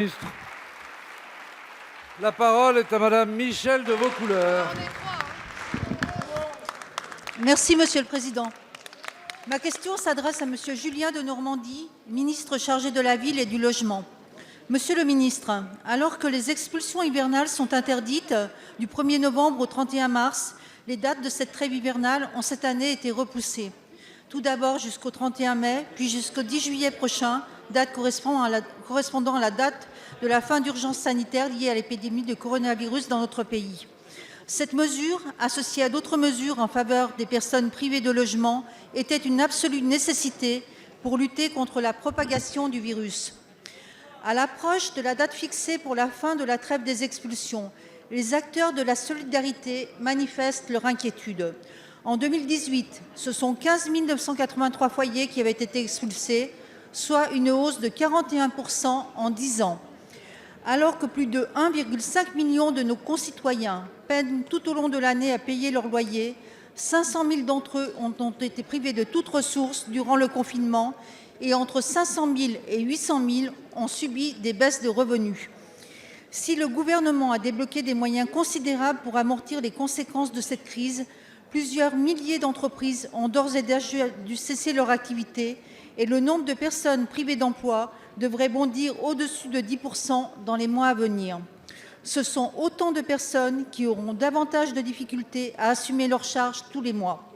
Ministre. La parole est à Madame Michèle de Vaucouleurs. Merci, Monsieur le Président. Ma question s'adresse à Monsieur Julien Denormandie, ministre chargé de la Ville et du Logement. Monsieur le ministre, alors que les expulsions hivernales sont interdites du 1er novembre au 31 mars, les dates de cette trêve hivernale ont cette année été repoussées. Tout d'abord jusqu'au 31 mai, puis jusqu'au 10 juillet prochain, date correspondant à la date de la fin d'urgence sanitaire liée à l'épidémie de coronavirus dans notre pays. Cette mesure, associée à d'autres mesures en faveur des personnes privées de logement, était une absolue nécessité pour lutter contre la propagation du virus. À l'approche de la date fixée pour la fin de la trêve des expulsions, les acteurs de la solidarité manifestent leur inquiétude. En 2018, ce sont 15 983 foyers qui avaient été expulsés, soit une hausse de 41% en 10 ans. Alors que plus de 1,5 million de nos concitoyens peinent tout au long de l'année à payer leur loyer, 500 000 d'entre eux ont été privés de toute ressource durant le confinement et entre 500 000 et 800 000 ont subi des baisses de revenus. Si le gouvernement a débloqué des moyens considérables pour amortir les conséquences de cette crise, plusieurs milliers d'entreprises ont d'ores et déjà dû cesser leur activité et le nombre de personnes privées d'emploi devrait bondir au-dessus de 10% dans les mois à venir. Ce sont autant de personnes qui auront davantage de difficultés à assumer leurs charges tous les mois.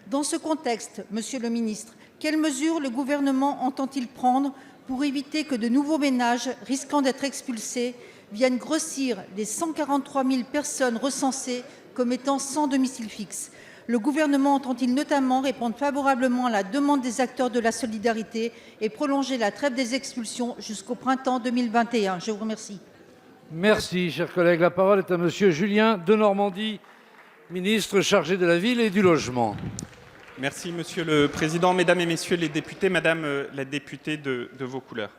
Dans ce contexte, Monsieur le ministre, quelles mesures le gouvernement entend-il prendre pour éviter que de nouveaux ménages risquant d'être expulsés viennent grossir les 143 000 personnes recensées comme étant sans domicile fixe? Le gouvernement entend-il notamment répondre favorablement à la demande des acteurs de la solidarité et prolonger la trêve des expulsions jusqu'au printemps 2021 ? Je vous remercie. Merci, chers collègues. La parole est à Monsieur Julien Denormandie, ministre chargé de la Ville et du Logement. Merci, Monsieur le Président. Mesdames et Messieurs les députés, Madame la députée de Vaucouleurs.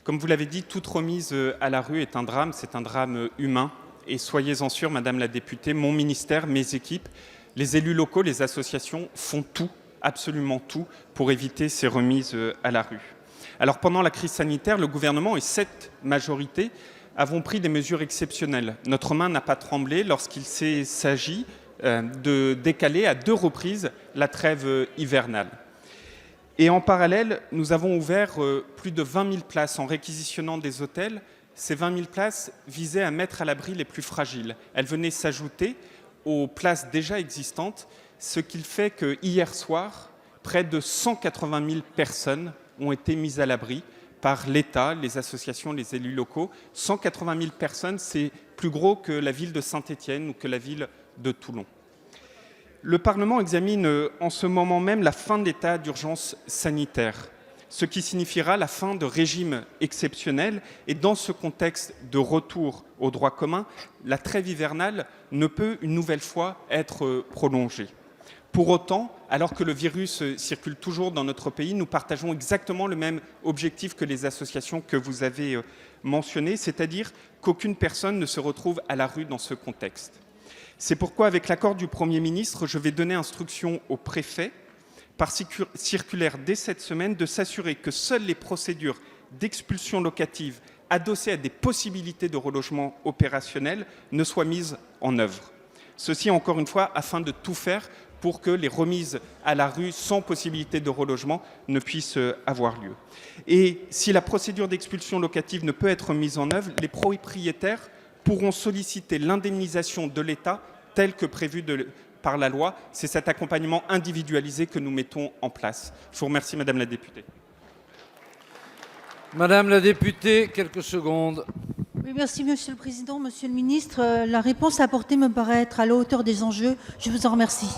Comme vous l'avez dit, toute remise à la rue est un drame, c'est un drame humain. Et soyez-en sûrs, Madame la députée, mon ministère, mes équipes, les élus locaux, les associations font tout, absolument tout, pour éviter ces remises à la rue. Alors pendant la crise sanitaire, le gouvernement et cette majorité avons pris des mesures exceptionnelles. Notre main n'a pas tremblé lorsqu'il s'agit de décaler à 2 reprises la trêve hivernale. Et en parallèle, nous avons ouvert plus de 20 000 places en réquisitionnant des hôtels. Ces 20 000 places visaient à mettre à l'abri les plus fragiles. Elles venaient s'ajouter aux places déjà existantes, ce qui fait que hier soir, près de 180 000 personnes ont été mises à l'abri par l'État, les associations, les élus locaux. 180 000 personnes, c'est plus gros que la ville de Saint-Étienne ou que la ville de Toulon. Le Parlement examine en ce moment même la fin de l'état d'urgence sanitaire, ce qui signifiera la fin de régimes exceptionnels. Et dans ce contexte de retour au droit commun, la trêve hivernale ne peut une nouvelle fois être prolongée. Pour autant, alors que le virus circule toujours dans notre pays, nous partageons exactement le même objectif que les associations que vous avez mentionnées, c'est-à-dire qu'aucune personne ne se retrouve à la rue dans ce contexte. C'est pourquoi, avec l'accord du Premier ministre, je vais donner instruction au préfet, par circulaire dès cette semaine, de s'assurer que seules les procédures d'expulsion locative adossées à des possibilités de relogement opérationnel ne soient mises en œuvre. Ceci, encore une fois, afin de tout faire pour que les remises à la rue sans possibilité de relogement ne puissent avoir lieu. Et si la procédure d'expulsion locative ne peut être mise en œuvre, les propriétaires pourront solliciter l'indemnisation de l'État telle que prévue par la loi. C'est cet accompagnement individualisé que nous mettons en place. Je vous remercie, Madame la députée. Madame la députée, quelques secondes. Oui, merci, Monsieur le Président. Monsieur le Ministre, la réponse apportée me paraît être à la hauteur des enjeux. Je vous en remercie.